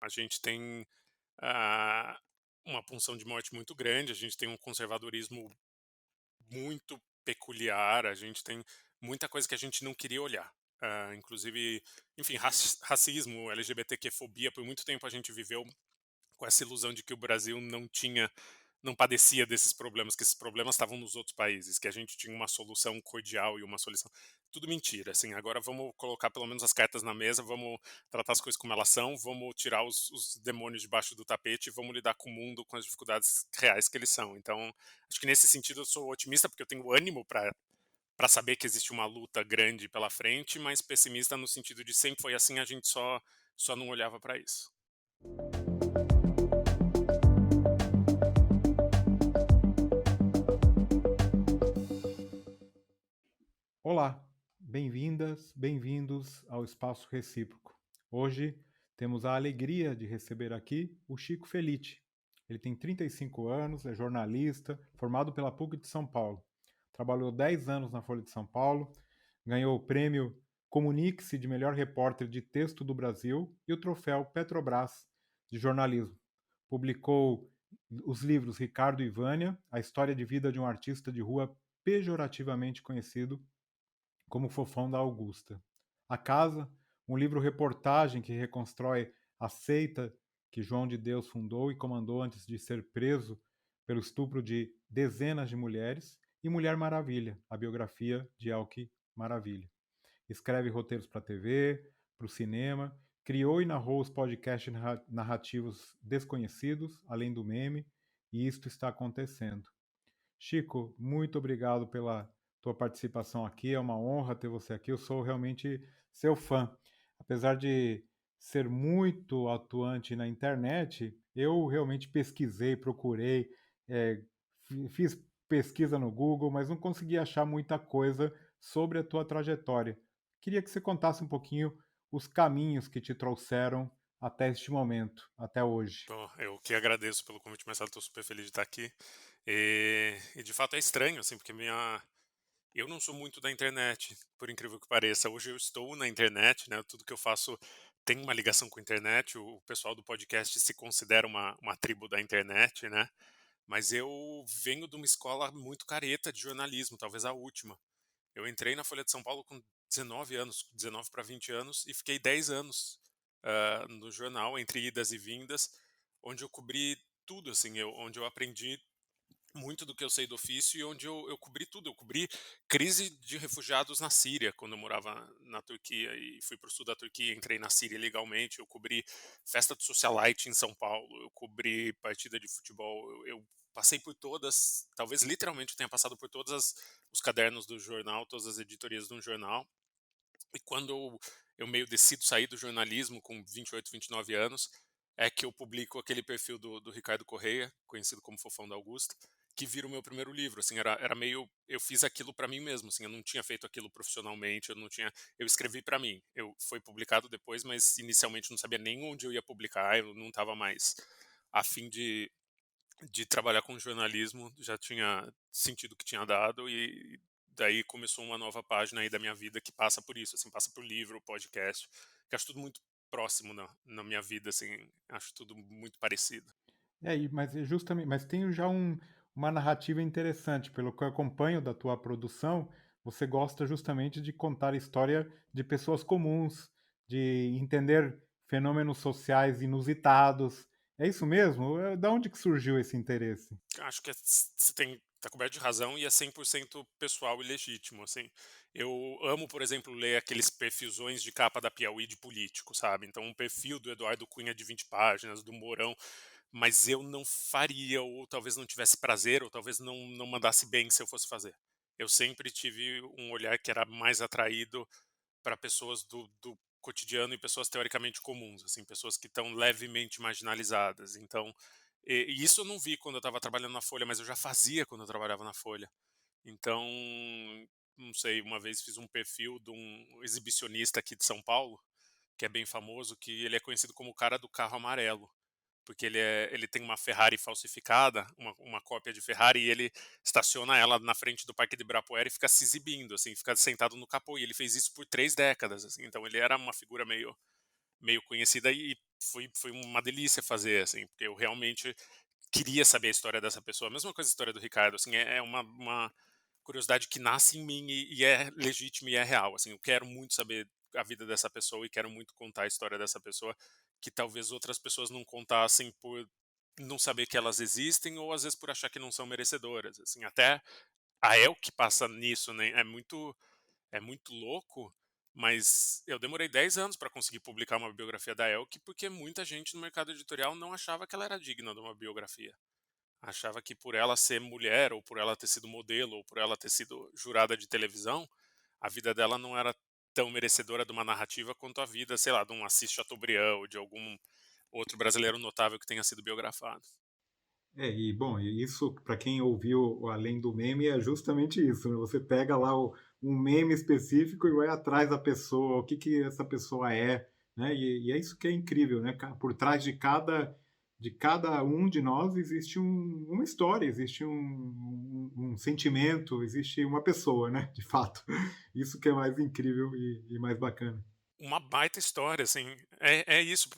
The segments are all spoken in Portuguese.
A gente tem ah, uma punção de morte muito grande, a gente tem um conservadorismo muito peculiar, a gente tem muita coisa que a gente não queria olhar. Inclusive, enfim, racismo, LGBTQ-fobia, por muito tempo a gente viveu com essa ilusão de que o Brasil não padecia desses problemas, que esses problemas estavam nos outros países, que a gente tinha uma solução cordial e uma solução. Tudo mentira, assim. Agora vamos colocar pelo menos as cartas na mesa, vamos tratar as coisas como elas são, vamos tirar os demônios debaixo do tapete e vamos lidar com o mundo, com as dificuldades reais que eles são. Então, acho que nesse sentido eu sou otimista porque eu tenho ânimo para saber que existe uma luta grande pela frente, mas pessimista no sentido de sempre foi assim, a gente só não olhava para isso. Olá, bem-vindas, bem-vindos ao Espaço Recíproco. Hoje temos a alegria de receber aqui o Chico Felitti. Ele tem 35 anos, é jornalista, formado pela PUC de São Paulo. Trabalhou 10 anos na Folha de São Paulo, ganhou o prêmio Comunique-se de melhor repórter de texto do Brasil e o troféu Petrobras de jornalismo. Publicou os livros Ricardo e Vânia, a história de vida de um artista de rua pejorativamente conhecido como Fofão da Augusta. A Casa, um livro-reportagem que reconstrói a seita que João de Deus fundou e comandou antes de ser preso pelo estupro de dezenas de mulheres, e Mulher Maravilha, a biografia de Elke Maravilha. Escreve roteiros para a TV, para o cinema, criou e narrou os podcasts narrativos desconhecidos, além do meme, e isto está acontecendo. Chico, muito obrigado pela tua participação aqui. É uma honra ter você aqui. Eu sou realmente seu fã. Apesar de ser muito atuante na internet, eu realmente pesquisei, procurei, eh, fiz pesquisa no Google, mas não consegui achar muita coisa sobre a tua trajetória. Queria que você contasse um pouquinho os caminhos que te trouxeram até este momento, até hoje. Bom, eu que agradeço pelo convite, mas estou super feliz de estar aqui. E de fato é estranho, assim, porque eu não sou muito da internet, por incrível que pareça. Hoje eu estou na internet, né? Tudo que eu faço tem uma ligação com a internet. O pessoal do podcast se considera uma tribo da internet, né? Mas eu venho de uma escola muito careta de jornalismo, talvez a última. Eu entrei na Folha de São Paulo com 19 anos, 19 para 20 anos, e fiquei 10 anos no jornal, entre idas e vindas, onde eu cobri tudo, assim, onde eu aprendi muito do que eu sei do ofício e onde eu cobri tudo. Eu cobri crise de refugiados na Síria, quando eu morava na Turquia e fui para o sul da Turquia, entrei na Síria legalmente. Eu cobri festa do socialite em São Paulo, eu cobri partida de futebol, eu passei por todas, talvez literalmente eu tenha passado por todos os cadernos do jornal, todas as editorias de um jornal. E quando eu meio decido sair do jornalismo com 28, 29 anos, é que eu publico aquele perfil do Ricardo Correia, conhecido como Fofão da Augusta, que vira o meu primeiro livro. Assim, era meio, eu fiz aquilo para mim mesmo. Assim, eu não tinha feito aquilo profissionalmente, eu não tinha, eu escrevi para mim. Eu foi publicado depois, mas inicialmente não sabia nem onde eu ia publicar. Eu não estava mais a fim de trabalhar com jornalismo, já tinha sentido que tinha dado e daí começou uma nova página aí da minha vida que passa por isso, assim, passa por livro, podcast, que acho tudo muito próximo na minha vida, assim, acho tudo muito parecido. É, mas é justamente, mas tem já uma narrativa interessante, pelo que eu acompanho da tua produção, você gosta justamente de contar a história de pessoas comuns, de entender fenômenos sociais inusitados. É isso mesmo? Da onde que surgiu esse interesse? Acho que você tá coberto de razão e é 100% pessoal e legítimo, assim. Eu amo, por exemplo, ler aqueles perfilzões de capa da Piauí de político, sabe? Então, um perfil do Eduardo Cunha de 20 páginas, do Mourão, mas eu não faria, ou talvez não tivesse prazer, ou talvez não mandasse bem se eu fosse fazer. Eu sempre tive um olhar que era mais atraído para pessoas do cotidiano e pessoas teoricamente comuns, assim, pessoas que estão levemente marginalizadas. Então, e isso eu não vi quando eu estava trabalhando na Folha, mas eu já fazia quando eu trabalhava na Folha. Então, não sei, uma vez fiz um perfil de um exibicionista aqui de São Paulo, que é bem famoso, que ele é conhecido como o cara do carro amarelo, porque ele tem uma Ferrari falsificada, uma cópia de Ferrari, e ele estaciona ela na frente do Parque de Ibirapuera e fica se exibindo, assim, fica sentado no capô, e ele fez isso por 3 décadas, assim, então ele era uma figura meio conhecida, e foi uma delícia fazer, assim, porque eu realmente queria saber a história dessa pessoa. A mesma coisa a história do Ricardo, assim, é uma curiosidade que nasce em mim e é legítima e é real, assim, eu quero muito saber a vida dessa pessoa e quero muito contar a história dessa pessoa, que talvez outras pessoas não contassem por não saber que elas existem ou às vezes por achar que não são merecedoras, assim, até a que passa nisso, né, é muito louco, mas eu demorei 10 anos para conseguir publicar uma biografia da Elke, porque muita gente no mercado editorial não achava que ela era digna de uma biografia. Achava que por ela ser mulher, ou por ela ter sido modelo, ou por ela ter sido jurada de televisão, a vida dela não era tão merecedora de uma narrativa quanto a vida, sei lá, de um Assis Chateaubriand ou de algum outro brasileiro notável que tenha sido biografado. E bom, e isso para quem ouviu o Além do Meme é justamente isso, né, você pega lá um meme específico e vai atrás da pessoa, o que que essa pessoa é, né, e é isso que é incrível, né, por trás de cada um de nós existe uma história, existe um sentimento, existe uma pessoa, né, de fato. Isso que é mais incrível e mais bacana. Uma baita história, assim, é isso.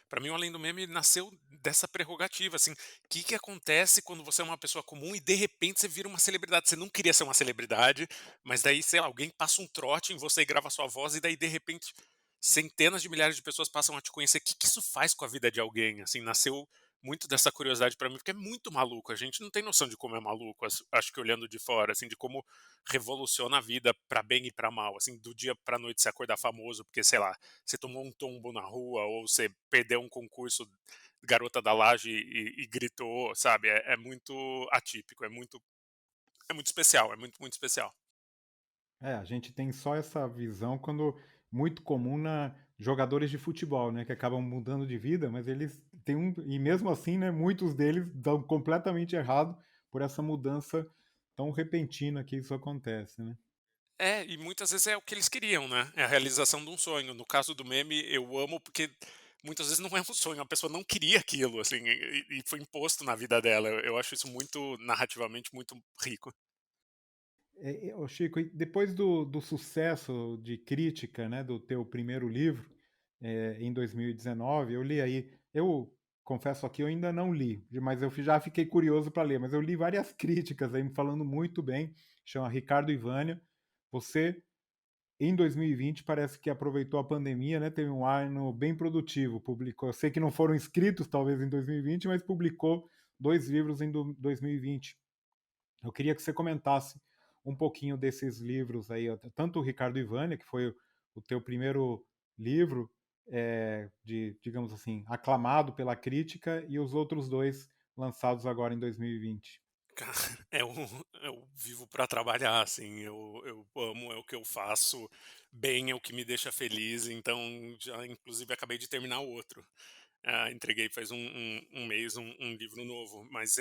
Para mim, o Além do Meme nasceu dessa prerrogativa, assim, o que que acontece quando você é uma pessoa comum e de repente você vira uma celebridade? Você não queria ser uma celebridade, mas daí, sei lá, alguém passa um trote em você e grava sua voz e daí de repente centenas de milhares de pessoas passam a te conhecer. O que que isso faz com a vida de alguém? Assim, nasceu muito dessa curiosidade para mim, porque é muito maluco. A gente não tem noção de como é maluco, acho que olhando de fora, assim, de como revoluciona a vida para bem e para mal, assim, do dia para noite você acordar famoso porque, sei lá, você tomou um tombo na rua ou você perdeu um concurso Garota da Laje e gritou, sabe? É muito atípico, é muito especial, é muito, muito especial. É, a gente tem só essa visão quando muito comum na jogadores de futebol, né, que acabam mudando de vida, mas eles têm e mesmo assim, né, muitos deles dão completamente errado por essa mudança tão repentina que isso acontece, né. É, e muitas vezes é o que eles queriam, né? É a realização de um sonho. No caso do meme, eu amo porque muitas vezes não é um sonho, a pessoa não queria aquilo, assim, e foi imposto na vida dela. Eu acho isso muito, narrativamente, muito rico. Ô Chico, e depois do sucesso de crítica, né, do teu primeiro livro, em 2019, eu li aí eu confesso aqui, eu ainda não li, mas eu já fiquei curioso para ler, mas eu li várias críticas aí falando muito bem, chama Ricardo e Vânia. Você, em 2020, parece que aproveitou a pandemia, né, teve um ano bem produtivo, publicou eu sei que não foram escritos talvez em 2020, mas publicou 2 livros em 2020. Eu queria que você comentasse um pouquinho desses livros aí, tanto o Ricardo e Vânia, que foi o teu primeiro livro, digamos assim, aclamado pela crítica, e os outros dois lançados agora em 2020. Cara, eu vivo para trabalhar, assim, eu amo, é o que eu faço bem, é o que me deixa feliz, então já inclusive acabei de terminar o outro. Entreguei faz um mês um livro novo, mas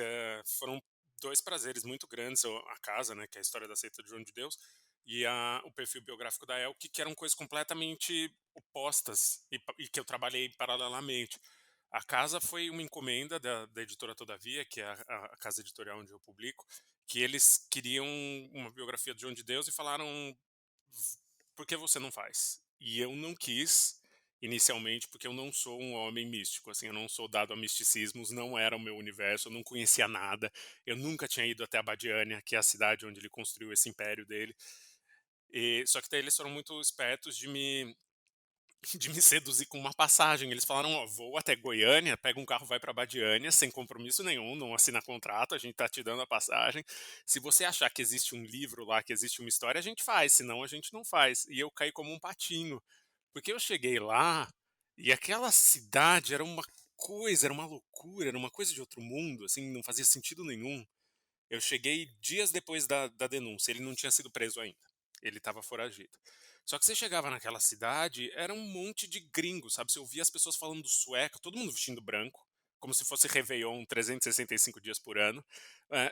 foram 2 prazeres muito grandes, a casa, né, que é a história da seita de João de Deus, e o perfil biográfico da Elke, que eram coisas completamente opostas e que eu trabalhei paralelamente. A casa foi uma encomenda da editora Todavia, que é a casa editorial onde eu publico, que eles queriam uma biografia de João de Deus e falaram: "Por que você não faz?". E eu não quis, inicialmente, porque eu não sou um homem místico, assim, eu não sou dado a misticismos, não era o meu universo, eu não conhecia nada, eu nunca tinha ido até Abadiânia, que é a cidade onde ele construiu esse império dele. Só que daí eles foram muito espertos de me seduzir com uma passagem. Eles falaram: "Ó, voa até Goiânia, pega um carro, vai para Badiânia, sem compromisso nenhum, não assina contrato, a gente tá te dando a passagem. Se você achar que existe um livro lá, que existe uma história, a gente faz, senão a gente não faz". E eu caí como um patinho, porque eu cheguei lá e aquela cidade era uma loucura, era uma coisa de outro mundo, assim, não fazia sentido nenhum. Eu cheguei dias depois da denúncia, ele não tinha sido preso ainda, ele estava foragido. Só que você chegava naquela cidade, era um monte de gringos, sabe, você ouvia as pessoas falando sueco, todo mundo vestindo branco, como se fosse réveillon 365 dias por ano.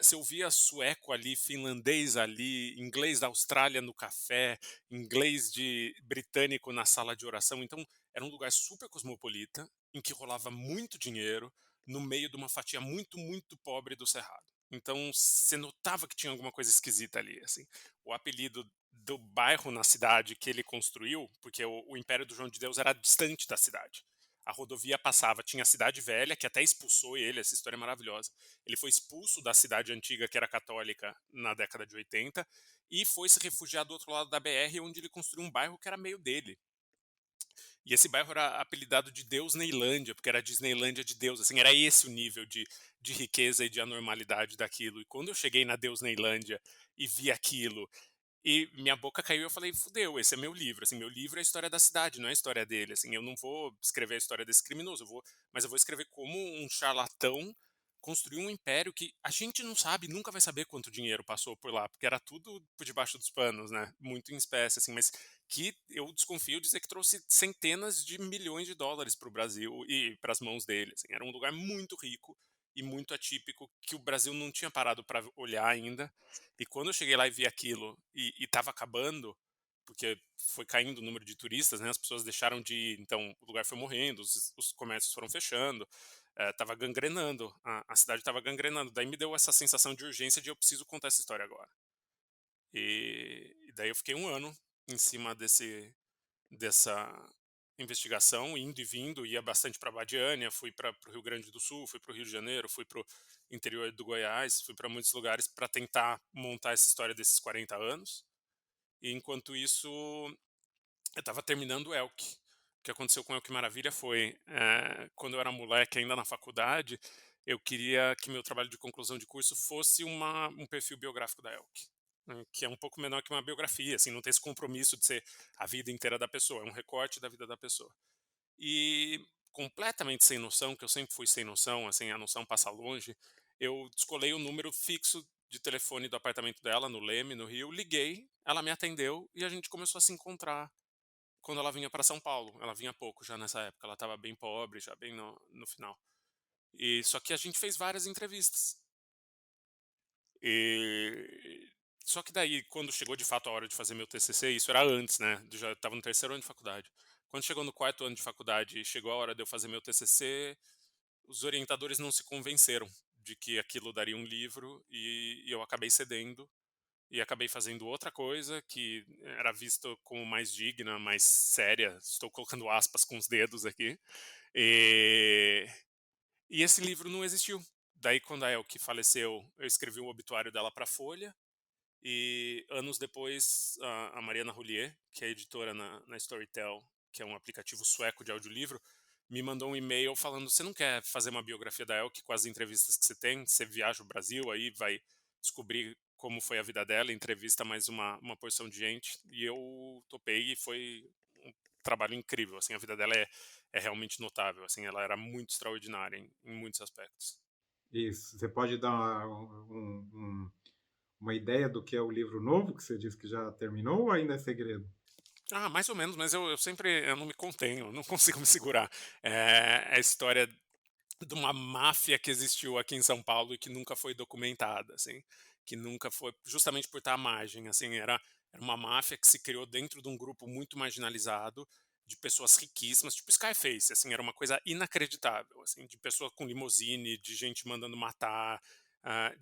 Você ouvia sueco ali, finlandês ali, inglês da Austrália no café, inglês de britânico na sala de oração, então era um lugar super cosmopolita, em que rolava muito dinheiro, no meio de uma fatia muito, muito pobre do Cerrado. Então você notava que tinha alguma coisa esquisita ali, assim. O apelido do bairro na cidade que ele construiu, porque o Império do João de Deus era distante da cidade. a rodovia passava, tinha a Cidade Velha, que até expulsou ele, essa história é maravilhosa. Ele foi expulso da cidade antiga, que era católica, na década de 80, e foi se refugiar do outro lado da BR, onde ele construiu um bairro que era meio dele. E esse bairro era apelidado de Deus Neilândia, porque era a Disneylândia de Deus, assim, era esse o nível de riqueza e de anormalidade daquilo. E quando eu cheguei na Deus Neilândia e vi aquilo, e minha boca caiu e eu falei: "Fudeu, esse é meu livro, assim, meu livro é a história da cidade, não é a história dele, assim, eu não vou escrever a história desse criminoso, mas eu vou escrever como um charlatão construiu um império que a gente não sabe, nunca vai saber quanto dinheiro passou por lá, porque era tudo por debaixo dos panos, né, muito em espécie, assim, mas que eu desconfio dizer que trouxe centenas de milhões de dólares para o Brasil e para as mãos dele, assim, era um lugar muito rico e muito atípico que o Brasil não tinha parado para olhar ainda. E quando eu cheguei lá e vi aquilo e estava acabando, porque foi caindo o número de turistas, né, as pessoas deixaram de ir, então o lugar foi morrendo, os comércios foram fechando, estava gangrenando, a cidade estava gangrenando. Daí me deu essa sensação de urgência de eu preciso contar essa história agora. E daí eu fiquei um ano em cima dessa investigação, indo e vindo, ia bastante para Badiânia, fui para o Rio Grande do Sul, fui para o Rio de Janeiro, fui para o interior do Goiás, fui para muitos lugares para tentar montar essa história desses 40 anos. E enquanto isso, eu estava terminando o Elk. O que aconteceu com o Elk Maravilha foi, quando eu era moleque, ainda na faculdade, eu queria que meu trabalho de conclusão de curso fosse um perfil biográfico da Elk, né, que é um pouco menor que uma biografia, assim, não tem esse compromisso de ser a vida inteira da pessoa, é um recorte da vida da pessoa. E completamente sem noção, que eu sempre fui sem noção, assim, a noção passa longe, eu descolei o número fixo de telefone do apartamento dela, no Leme, no Rio, liguei, ela me atendeu e a gente começou a se encontrar quando ela vinha para São Paulo. Ela vinha pouco já nessa época, ela estava bem pobre, já bem no final. E só que a gente fez várias entrevistas. E só que daí, quando chegou de fato a hora de fazer meu TCC, isso era antes, né? Eu já estava no terceiro ano de faculdade. Quando chegou no quarto ano de faculdade e chegou a hora de eu fazer meu TCC, os orientadores não se convenceram de que aquilo daria um livro e eu acabei cedendo e acabei fazendo outra coisa que era visto como mais digna, mais séria. Estou colocando aspas com os dedos aqui. E, e esse livro não existiu. Daí, quando a Elke faleceu, eu escrevi um obituário dela para a Folha. E anos depois, a Mariana Rollier, que é editora na Storytel, que é um aplicativo sueco de audiolivro, me mandou um e-mail falando: você não quer fazer uma biografia da Elke com as entrevistas que você tem? Você viaja o Brasil, aí vai descobrir como foi a vida dela, entrevista mais uma porção de gente. E eu topei e foi um trabalho incrível. Assim, a vida dela é realmente notável. Assim, ela era muito extraordinária em muitos aspectos. Isso. Você pode dar uma ideia do que é o livro novo, que você disse que já terminou, ou ainda é segredo? Ah, mais ou menos, mas eu sempre eu não me contenho, eu não consigo me segurar. É a história de uma máfia que existiu aqui em São Paulo e que nunca foi documentada, assim, que nunca foi, justamente por estar à margem, assim, era uma máfia que se criou dentro de um grupo muito marginalizado, de pessoas riquíssimas, tipo Scarface, assim, era uma coisa inacreditável, assim, de pessoa com limousine, de gente mandando matar,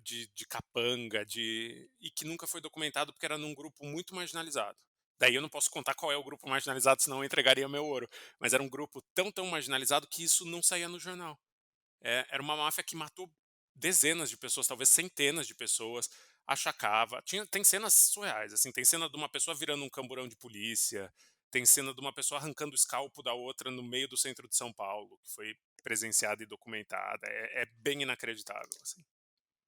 de capanga, e que nunca foi documentado porque era num grupo muito marginalizado. Daí eu não posso contar qual é o grupo marginalizado, senão eu entregaria meu ouro. Mas era um grupo tão marginalizado que isso não saía no jornal. Era uma máfia que matou dezenas de pessoas, talvez centenas de pessoas, achacava. Tem cenas surreais, assim, tem cena de uma pessoa virando um camburão de polícia, tem cena de uma pessoa arrancando o escalpo da outra no meio do centro de São Paulo, que foi presenciada e documentada. É bem inacreditável, assim.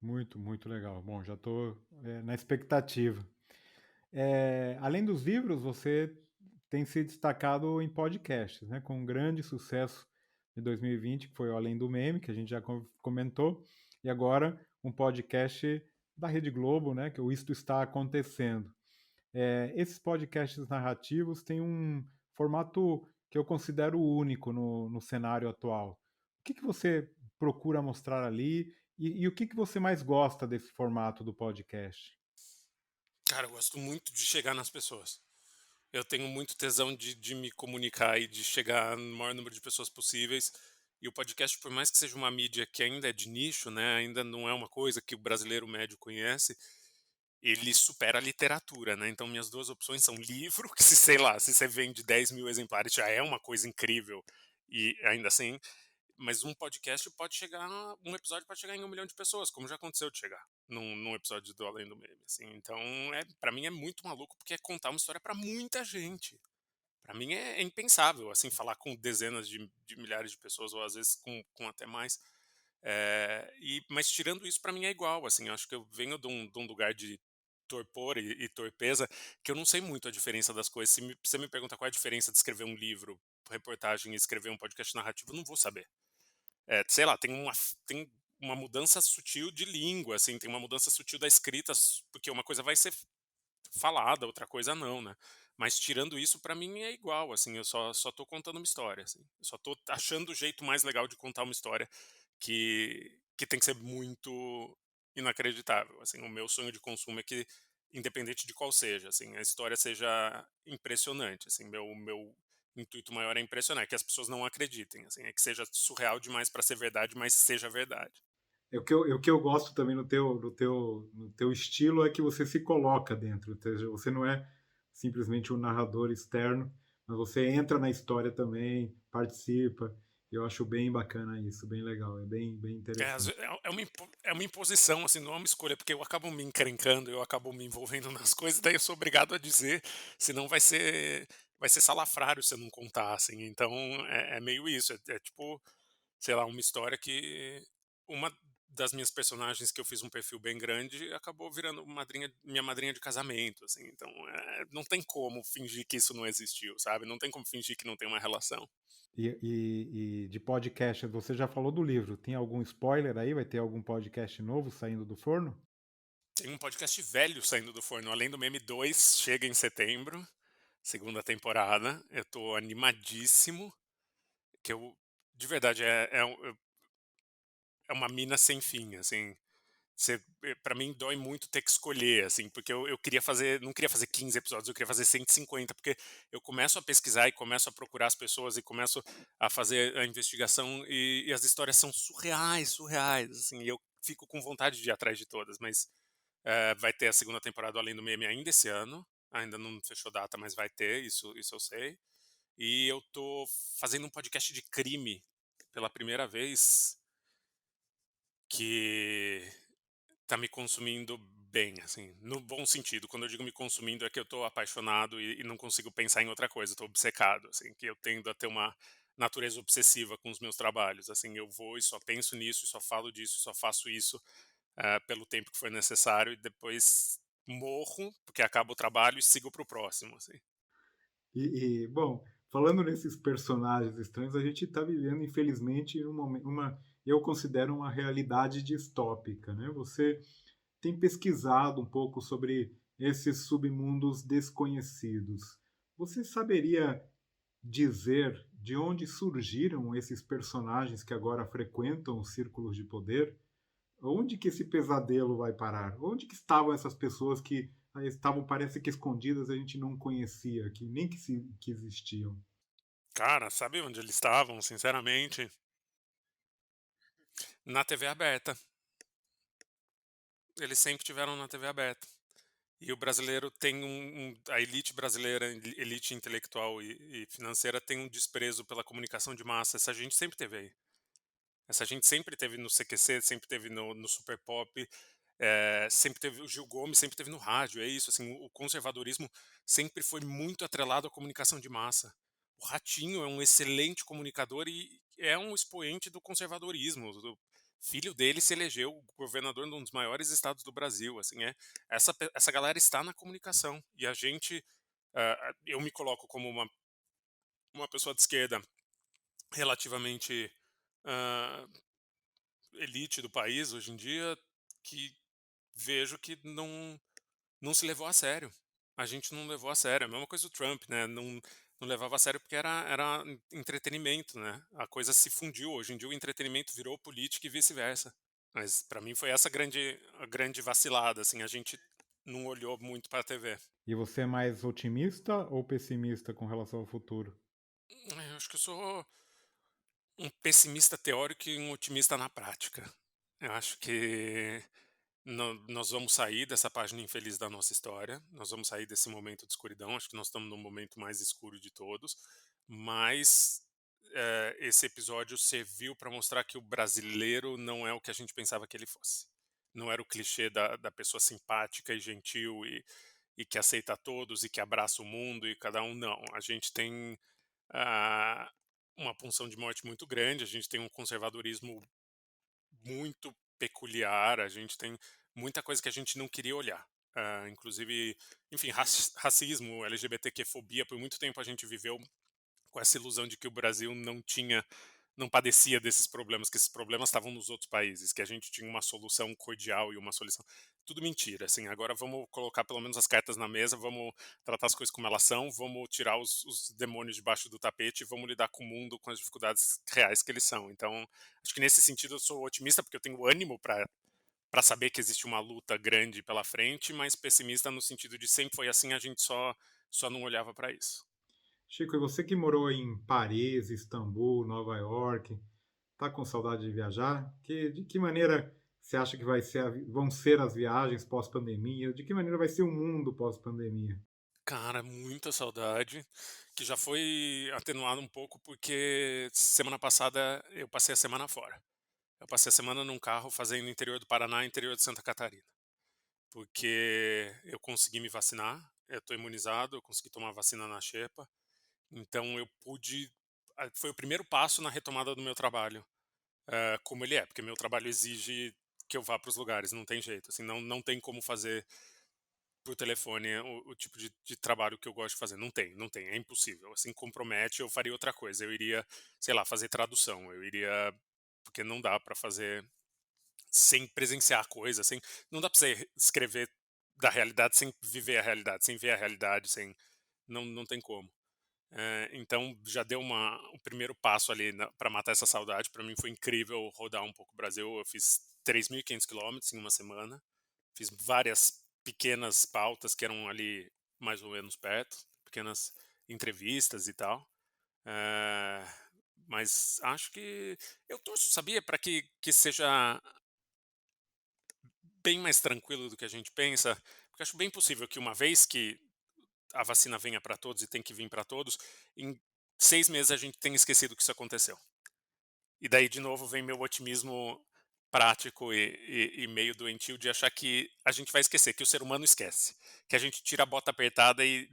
Muito, muito legal. Bom, já estou na expectativa. Além dos livros, você tem se destacado em podcasts, né? Com um grande sucesso de 2020, que foi o Além do Meme, que a gente já comentou, e agora um podcast da Rede Globo, né? Que é o Isto Está Acontecendo. Esses podcasts narrativos têm um formato que eu considero único no cenário atual. O que você procura mostrar ali e o que você mais gosta desse formato do podcast? Cara, eu gosto muito de chegar nas pessoas. Eu tenho muito tesão de me comunicar e de chegar no maior número de pessoas possíveis. E o podcast, por mais que seja uma mídia que ainda é de nicho, né, ainda não é uma coisa que o brasileiro médio conhece, ele supera a literatura, né? Então minhas duas opções são livro, que se, sei lá, se você vende 10 mil exemplares já é uma coisa incrível E ainda assim, mas um podcast pode chegar, um episódio pode chegar em 1 milhão de pessoas, como já aconteceu de chegar num episódio do Além do Meme, assim. Então, para mim é muito maluco, porque é contar uma história para muita gente. Para mim é impensável, assim, falar com dezenas de milhares de pessoas, ou às vezes com até mais. Mas tirando isso, para mim é igual, assim, eu acho que eu venho de um lugar de torpor e torpeza, que eu não sei muito a diferença das coisas. Se você me pergunta qual é a diferença de escrever um livro, reportagem e escrever um podcast narrativo, eu não vou saber. Sei lá, tem uma mudança sutil de língua, assim, tem uma mudança sutil da escrita, porque uma coisa vai ser falada, outra coisa não, né. Mas tirando isso, pra mim é igual, assim, eu só tô contando uma história, assim. Eu só tô achando o jeito mais legal de contar uma história que tem que ser muito inacreditável, assim. O meu sonho de consumo é que, independente de qual seja, assim, a história seja impressionante, assim. Meu intuito maior é impressionar, é que as pessoas não acreditem, assim, é que seja surreal demais pra ser verdade, mas seja verdade. O que eu gosto também no teu estilo é que você se coloca dentro, ou seja, você não é simplesmente um narrador externo, mas você entra na história também, participa. Eu acho bem bacana isso, bem legal, é bem Às ve interessante. é uma imposição, assim, não é uma escolha, porque eu acabo me encrencando, eu acabo me envolvendo nas coisas, daí eu sou obrigado a dizer, senão vai ser salafrário se eu não contar, assim. Então é meio isso, é tipo, sei lá, uma história que uma das minhas personagens, que eu fiz um perfil bem grande, acabou virando minha madrinha de casamento, assim. Então, não tem como fingir que isso não existiu, sabe, não tem como fingir que não tem uma relação. E de podcast, você já falou do livro, tem algum spoiler aí? Vai ter algum podcast novo saindo do forno? Tem um podcast velho saindo do forno, Além do Meme 2 chega em setembro, segunda temporada. Eu tô animadíssimo, que eu de verdade é uma mina sem fim, assim. Pra mim dói muito ter que escolher, assim, porque eu queria fazer, não queria fazer 15 episódios, eu queria fazer 150, porque eu começo a pesquisar e começo a procurar as pessoas e começo a fazer a investigação, e as histórias são surreais, surreais, assim, e eu fico com vontade de ir atrás de todas, mas vai ter a segunda temporada do Além do Meme ainda esse ano, ainda não fechou data, mas vai ter, isso eu sei. E eu tô fazendo um podcast de crime pela primeira vez, que tá me consumindo bem, assim, no bom sentido. Quando eu digo me consumindo, é que eu tô apaixonado e não consigo pensar em outra coisa, tô obcecado, assim, que eu tendo a ter uma natureza obsessiva com os meus trabalhos, assim, eu vou e só penso nisso, e só falo disso, e só faço isso, pelo tempo que for necessário, e depois morro, porque acaba o trabalho e sigo para o próximo, assim. Bom, falando nesses personagens estranhos, a gente está vivendo, infelizmente, eu considero uma realidade distópica, né? Você tem pesquisado um pouco sobre esses submundos desconhecidos. Você saberia dizer de onde surgiram esses personagens que agora frequentam os círculos de poder? Onde que esse pesadelo vai parar? Onde que estavam essas pessoas que estavam, parece que escondidas, a gente não conhecia, que nem que existiam? Cara, sabe onde eles estavam, sinceramente? Na TV aberta. Eles sempre tiveram na TV aberta. E o brasileiro tem a elite brasileira, elite intelectual e financeira, tem um desprezo pela comunicação de massa. Essa gente sempre teve aí. Essa gente sempre teve no CQC, sempre teve no Super Pop, sempre teve o Gil Gomes, sempre teve no rádio, é isso, assim, o conservadorismo sempre foi muito atrelado à comunicação de massa. O Ratinho é um excelente comunicador e é um expoente do conservadorismo. O filho dele se elegeu governador de um dos maiores estados do Brasil, assim, essa galera está na comunicação, e a gente, eu me coloco como uma pessoa de esquerda relativamente, hã, elite do país hoje em dia, que vejo que não se levou a sério. A gente não levou a sério. É a mesma coisa do Trump, né? Não levava a sério porque era entretenimento, né? A coisa se fundiu. Hoje em dia o entretenimento virou política e vice-versa. Mas para mim foi essa a grande vacilada, assim, a gente não olhou muito para a TV. E você é mais otimista ou pessimista com relação ao futuro? Eu acho que eu sou um pessimista teórico e um otimista na prática. Eu acho que nós vamos sair dessa página infeliz da nossa história, nós vamos sair desse momento de escuridão. Acho que nós estamos no momento mais escuro de todos, mas esse episódio serviu para mostrar que o brasileiro não é o que a gente pensava que ele fosse. Não era o clichê da pessoa simpática e gentil e que aceita todos e que abraça o mundo e cada um, não. A gente tem ah, uma punção de morte muito grande, a gente tem um conservadorismo muito peculiar, a gente tem muita coisa que a gente não queria olhar. Inclusive, enfim, racismo, LGBTQ-fobia, por muito tempo a gente viveu com essa ilusão de que o Brasil não padecia desses problemas, que esses problemas estavam nos outros países, que a gente tinha uma solução cordial e uma solução. Tudo mentira, assim. Agora vamos colocar pelo menos as cartas na mesa, vamos tratar as coisas como elas são, vamos tirar os demônios debaixo do tapete e vamos lidar com o mundo, com as dificuldades reais que eles são. Então, acho que nesse sentido eu sou otimista porque eu tenho ânimo para saber que existe uma luta grande pela frente, mas pessimista no sentido de sempre foi assim, a gente só não olhava para isso. Chico, e você que morou em Paris, Istambul, Nova York, tá com saudade de viajar? De que maneira você acha que vão ser as viagens pós-pandemia? De que maneira vai ser o mundo pós-pandemia? Cara, muita saudade, que já foi atenuado um pouco porque semana passada eu passei a semana fora. Eu passei a semana num carro fazendo interior do Paraná e interior de Santa Catarina, porque eu consegui me vacinar, eu estou imunizado, eu consegui tomar a vacina na xepa, então eu pude. Foi o primeiro passo na retomada do meu trabalho, como ele é, porque meu trabalho exige que eu vá para os lugares, não tem jeito, assim, não tem como fazer por telefone é o tipo de trabalho que eu gosto de fazer. Não tem, é impossível. Assim, compromete, eu faria outra coisa. Eu iria, sei lá, fazer tradução. Eu iria, porque não dá para fazer sem presenciar a coisa, sem, não dá para você escrever da realidade sem viver a realidade, sem ver a realidade, sem, não tem como. Então já deu o primeiro passo ali para matar essa saudade. Para mim foi incrível rodar um pouco o Brasil. Eu fiz 3.500 quilômetros em uma semana. Fiz várias pequenas pautas que eram ali mais ou menos perto, pequenas entrevistas e tal. Eh, mas acho que eu torço, sabia, para que seja bem mais tranquilo do que a gente pensa, porque acho bem possível que uma vez que a vacina venha para todos e tem que vir para todos, em 6 meses a gente tenha esquecido que isso aconteceu. E daí, de novo, vem meu otimismo prático e meio doentio de achar que a gente vai esquecer, que o ser humano esquece. Que a gente tira a bota apertada e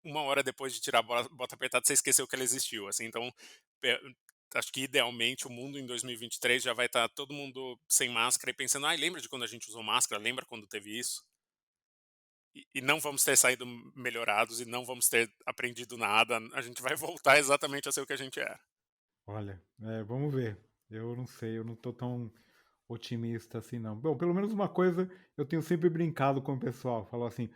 uma hora depois de tirar a bota apertada você esqueceu que ela existiu. Assim, então, é, acho que idealmente o mundo em 2023 já vai estar todo mundo sem máscara e pensando, ai, lembra de quando a gente usou máscara? Lembra quando teve isso? E não vamos ter saído melhorados e não vamos ter aprendido nada. A gente vai voltar exatamente a ser o que a gente era. Olha, vamos ver. Eu não sei, eu não tô tão otimista assim não. Bom, pelo menos uma coisa eu tenho sempre brincado com o pessoal, falou assim: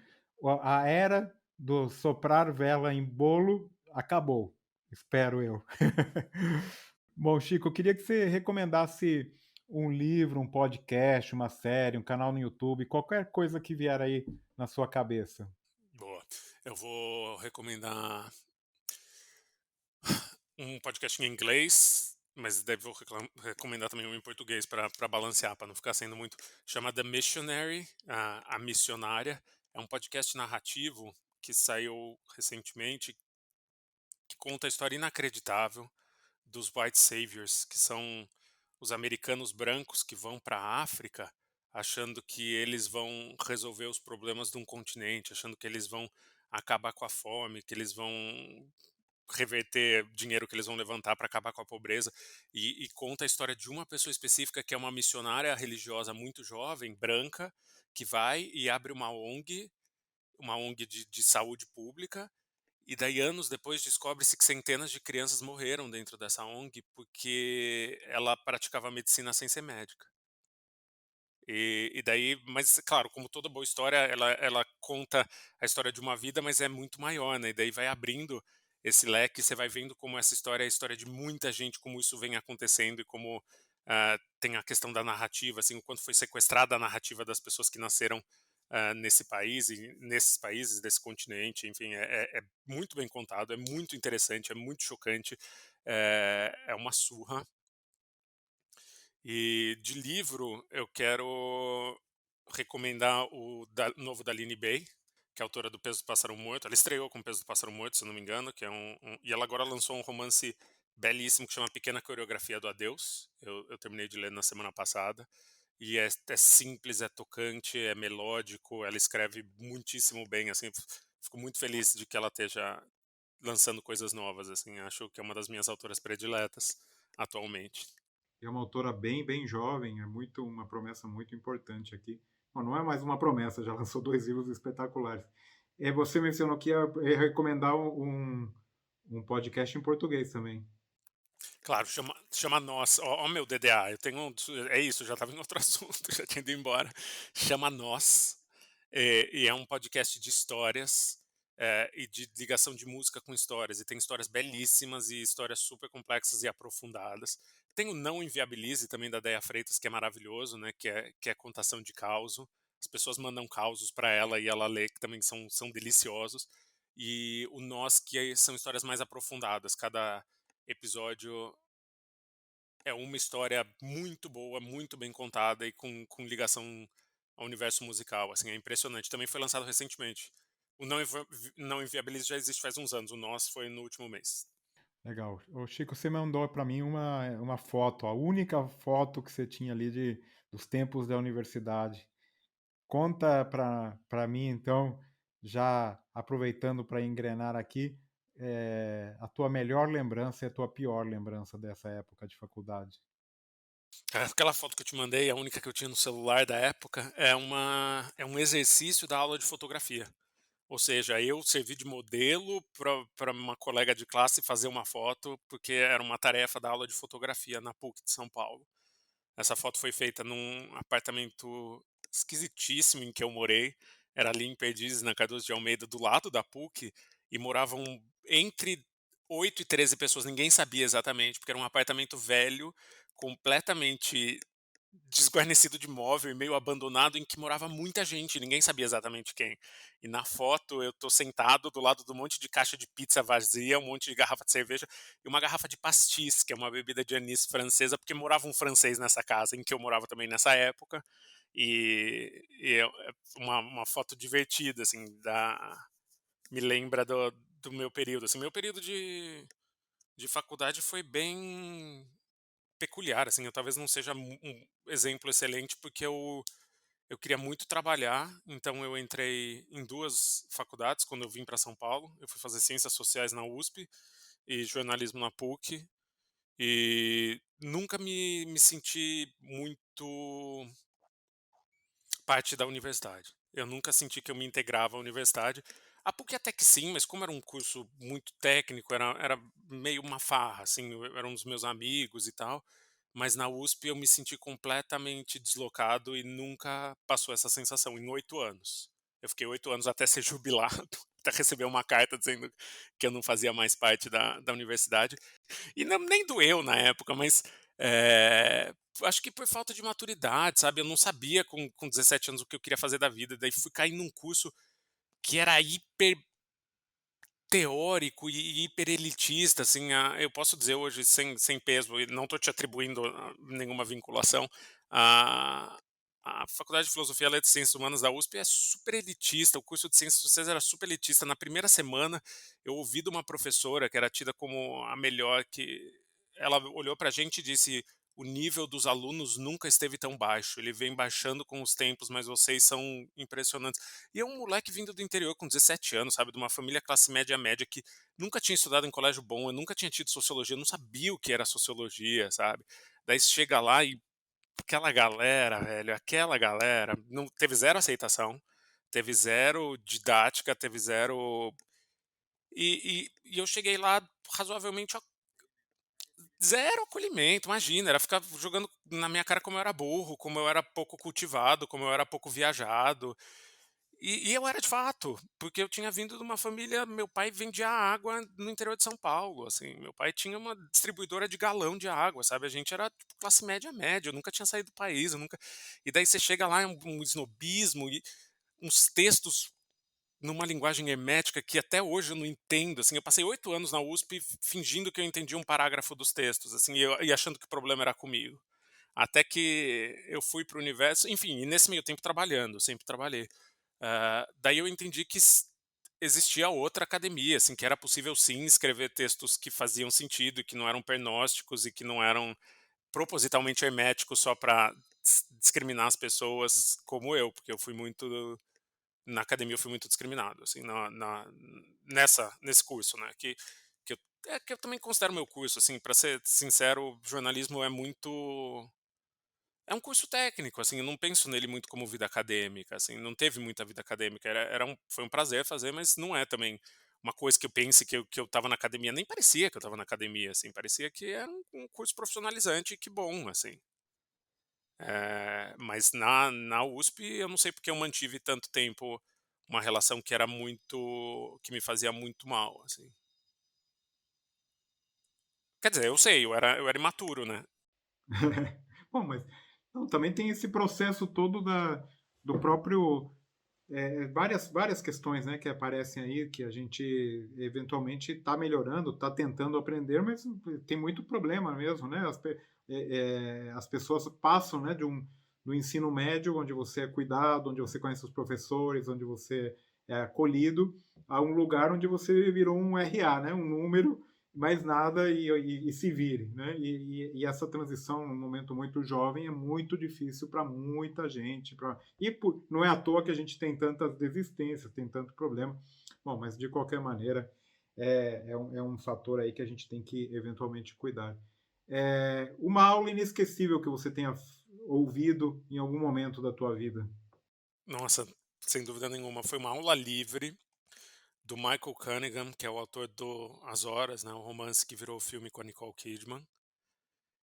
a era do soprar vela em bolo acabou, espero eu. Bom, Chico, eu queria que você recomendasse um livro, um podcast, uma série, um canal no YouTube, qualquer coisa que vier aí na sua cabeça. Boa. Eu vou recomendar um podcast em inglês, mas vou recomendar também um em português para balancear, para não ficar sendo muito. Chama The Missionary, a Missionária. É um podcast narrativo que saiu recentemente, que conta a história inacreditável dos White Saviors, que são os americanos brancos que vão para a África achando que eles vão resolver os problemas de um continente, achando que eles vão acabar com a fome, que eles vão reverter dinheiro que eles vão levantar para acabar com a pobreza e conta a história de uma pessoa específica que é uma missionária religiosa muito jovem, branca, que vai e abre uma ONG de saúde pública e daí anos depois descobre-se que centenas de crianças morreram dentro dessa ONG porque ela praticava medicina sem ser médica. E daí, mas claro, como toda boa história, ela conta a história de uma vida, mas é muito maior, né? E daí vai abrindo esse leque, você vai vendo como essa história é a história de muita gente, como isso vem acontecendo e como tem a questão da narrativa, assim, o quanto foi sequestrada a narrativa das pessoas que nasceram nesse país e nesses países desse continente, enfim, é muito bem contado, é muito interessante, é muito chocante, é uma surra. E de livro, eu quero recomendar o novo da Aline Bay, que é autora do Peso do Pássaro Morto. Ela estreou com o Peso do Pássaro Morto, se eu não me engano, que é e ela agora lançou um romance belíssimo que chama Pequena Coreografia do Adeus. Eu terminei de ler na semana passada. E é simples, é tocante, é melódico, ela escreve muitíssimo bem, assim, fico muito feliz de que ela esteja lançando coisas novas, assim, acho que é uma das minhas autoras prediletas atualmente. É uma autora bem jovem, é muito uma promessa muito importante aqui. Bom, não é mais uma promessa, já lançou 2 livros espetaculares. Você mencionou que ia recomendar um podcast em português também. Claro, chama Nós, ó meu DDA, eu tenho é isso, já estava em outro assunto, já tinha ido embora. Chama Nós, e é um podcast de histórias, e de ligação de música com histórias, e tem histórias belíssimas e histórias super complexas e aprofundadas. Tem o Não Inviabilize também da Déia Freitas, que é maravilhoso, né, que é contação de causo. As pessoas mandam causos para ela e ela lê, que também são deliciosos. E o Nós, são histórias mais aprofundadas, cada episódio é uma história muito boa, muito bem contada e com ligação ao universo musical, assim, é impressionante. Também foi lançado recentemente. O Não Inviabilize já existe faz uns anos, o Nós foi no último mês. Legal. Ô Chico, você mandou para mim uma foto, a única foto que você tinha ali dos tempos da universidade. Conta para mim então, já aproveitando para engrenar aqui, a tua melhor lembrança e a tua pior lembrança dessa época de faculdade. Aquela foto que eu te mandei, a única que eu tinha no celular da época, é um exercício da aula de fotografia. Ou seja, eu servi de modelo para uma colega de classe fazer uma foto, porque era uma tarefa da aula de fotografia na PUC de São Paulo. Essa foto foi feita num apartamento esquisitíssimo em que eu morei. Era ali em Perdizes, na Cardoso de Almeida, do lado da PUC, e moravam entre 8 e 13 pessoas. Ninguém sabia exatamente, porque era um apartamento velho, completamente desguarnecido de móvel e meio abandonado, em que morava muita gente, ninguém sabia exatamente quem. E na foto eu tô sentado do lado de um monte de caixa de pizza vazia, um monte de garrafa de cerveja e uma garrafa de pastis, que é uma bebida de anis francesa, porque morava um francês nessa casa, em que eu morava também nessa época. É uma foto divertida, assim, me lembra do meu período. Assim, meu período de faculdade foi bem peculiar, assim, eu talvez não seja um exemplo excelente, porque eu queria muito trabalhar, então eu entrei em 2 faculdades quando eu vim para São Paulo. Eu fui fazer Ciências Sociais na USP e jornalismo na PUC, e nunca me senti muito parte da universidade. Eu nunca senti que eu me integrava à universidade. A PUC até que sim, mas como era um curso muito técnico, era meio uma farra, assim, eram os meus amigos e tal. Mas na USP eu me senti completamente deslocado e nunca passou essa sensação em 8 anos. Eu fiquei 8 anos até ser jubilado, até receber uma carta dizendo que eu não fazia mais parte da universidade. E não, nem doeu na época, mas acho que por falta de maturidade, sabe? Eu não sabia com 17 anos o que eu queria fazer da vida. Daí fui cair num curso que era hiper teórico e hiper elitista, assim, eu posso dizer hoje sem peso, e não estou te atribuindo nenhuma vinculação, a, a Faculdade de Filosofia, Letras e Ciências Humanas da USP é super elitista, o curso de Ciências Sociais era super elitista. Na primeira semana, eu ouvi de uma professora que era tida como a melhor, que ela olhou para a gente e disse: o nível dos alunos nunca esteve tão baixo, ele vem baixando com os tempos, mas vocês são impressionantes. E é um moleque vindo do interior com 17 anos, sabe, de uma família classe média média que nunca tinha estudado em colégio bom, eu nunca tinha tido sociologia, eu não sabia o que era sociologia, sabe? Daí você chega lá e aquela galera, velho, aquela galera não teve zero aceitação, teve zero didática, teve zero e eu cheguei lá razoavelmente zero acolhimento, imagina, era ficar jogando na minha cara como eu era burro, como eu era pouco cultivado, como eu era pouco viajado. E eu era de fato, porque eu tinha vindo de uma família, meu pai vendia água no interior de São Paulo, assim, meu pai tinha uma distribuidora de galão de água, sabe, a gente era tipo classe média média, eu nunca tinha saído do país, eu nunca. E daí você chega lá, é um snobismo e uns textos numa linguagem hermética que até hoje eu não entendo, assim, eu passei 8 anos na USP fingindo que eu entendia um parágrafo dos textos, assim, e achando que o problema era comigo. Até que eu fui para o universo, enfim, e nesse meio tempo trabalhando, sempre trabalhei. Daí eu entendi que existia outra academia, assim, que era possível sim escrever textos que faziam sentido e que não eram pernósticos e que não eram propositalmente herméticos só para discriminar as pessoas como eu, porque eu fui muito na academia eu fui muito discriminado, assim, nesse curso, né, que eu que eu também considero meu curso, assim, para ser sincero, jornalismo é um curso técnico, assim, eu não penso nele muito como vida acadêmica, assim, não teve muita vida acadêmica, foi um prazer fazer, mas não é também uma coisa que eu pense que eu estava na academia, nem parecia que eu estava na academia, assim, parecia que era um curso profissionalizante e que bom, assim. Mas na USP eu não sei porque eu mantive tanto tempo uma relação que me fazia muito mal, assim. Quer dizer, eu sei, eu era imaturo, né. Bom, mas então, também tem esse processo todo do próprio várias questões, né, que aparecem aí, que a gente eventualmente está melhorando, está tentando aprender, mas tem muito problema mesmo, né? As pessoas passam, né, do ensino médio, onde você é cuidado, onde você conhece os professores, onde você é acolhido, a um lugar onde você virou um RA, né, um número, mais nada e se vire, né? E essa transição, num momento muito jovem, é muito difícil para muita gente, não é à toa que a gente tem tantas desistências, tem tanto problema. Bom, mas de qualquer maneira, é um fator aí que a gente tem que eventualmente cuidar. Uma aula inesquecível que você tenha ouvido em algum momento da tua vida. Nossa, sem dúvida nenhuma, foi uma aula livre do Michael Cunningham, que é o autor do As Horas, né, o romance que virou filme com a Nicole Kidman.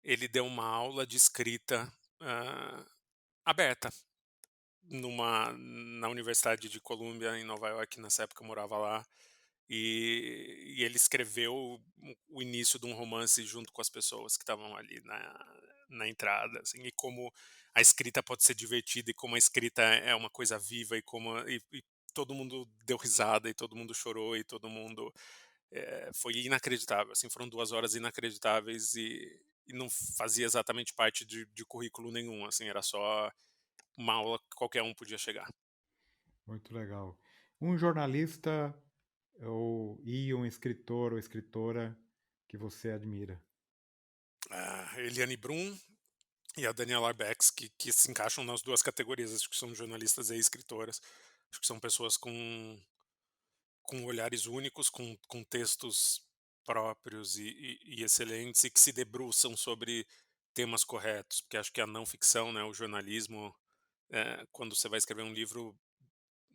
Ele deu uma aula de escrita, aberta na Universidade de Columbia, em Nova York, nessa época eu morava lá, e ele escreveu o início de um romance junto com as pessoas que estavam ali na entrada, assim, e como a escrita pode ser divertida e como a escrita é uma coisa viva e todo mundo deu risada e todo mundo chorou e todo mundo foi inacreditável, assim, foram 2 horas inacreditáveis e não fazia exatamente parte de currículo nenhum, assim, era só uma aula que qualquer um podia chegar. Muito legal. Um jornalista e um escritor ou escritora que você admira. A Eliane Brum e a Daniela Arbex, que se encaixam nas 2 categorias, acho que são jornalistas e escritoras. Acho que são pessoas com olhares únicos, com textos próprios e excelentes e que se debruçam sobre temas corretos, porque acho que a não ficção, né, o jornalismo, quando você vai escrever um livro,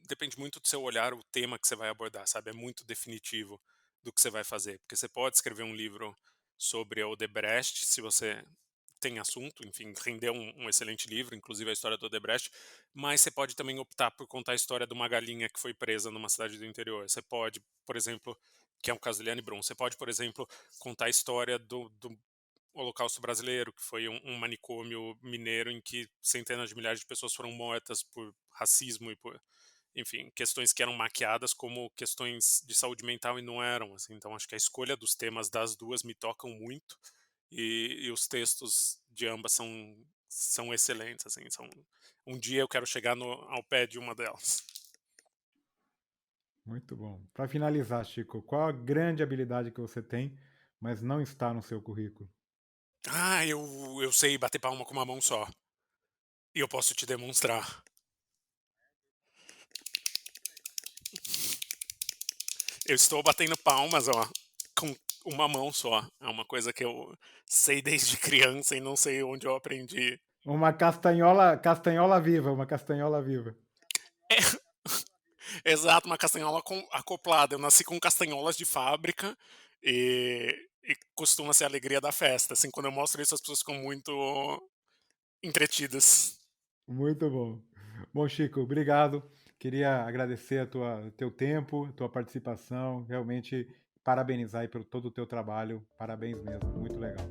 depende muito do seu olhar, o tema que você vai abordar, sabe? É muito definitivo do que você vai fazer, porque você pode escrever um livro sobre a Odebrecht, se você tem assunto, enfim, rendeu um excelente livro, inclusive a história do Odebrecht, mas você pode também optar por contar a história de uma galinha que foi presa numa cidade do interior. Você pode, por exemplo, que é um caso de Liane Brum, você pode, por exemplo, contar a história do Holocausto Brasileiro, que foi um manicômio mineiro em que centenas de milhares de pessoas foram mortas por racismo e por, enfim, questões que eram maquiadas como questões de saúde mental e não eram, assim. Então acho que a escolha dos temas das 2 me tocam muito e os textos de ambas são excelentes, assim, um dia eu quero chegar ao pé de uma delas. Muito bom. Para finalizar, Chico, qual a grande habilidade que você tem, mas não está no seu currículo? Ah, eu sei bater palma com uma mão só, e eu posso te demonstrar. Eu estou batendo palmas, ó, com uma mão só. É uma coisa que eu sei desde criança e não sei onde eu aprendi. Uma castanhola viva, uma castanhola viva. Exato, uma castanhola acoplada. Eu nasci com castanholas de fábrica e costuma ser a alegria da festa. Assim, quando eu mostro isso, as pessoas ficam muito entretidas. Muito bom. Bom, Chico, obrigado. Queria agradecer teu tempo, a tua participação, realmente parabenizar aí pelo todo o teu trabalho. Parabéns mesmo, muito legal.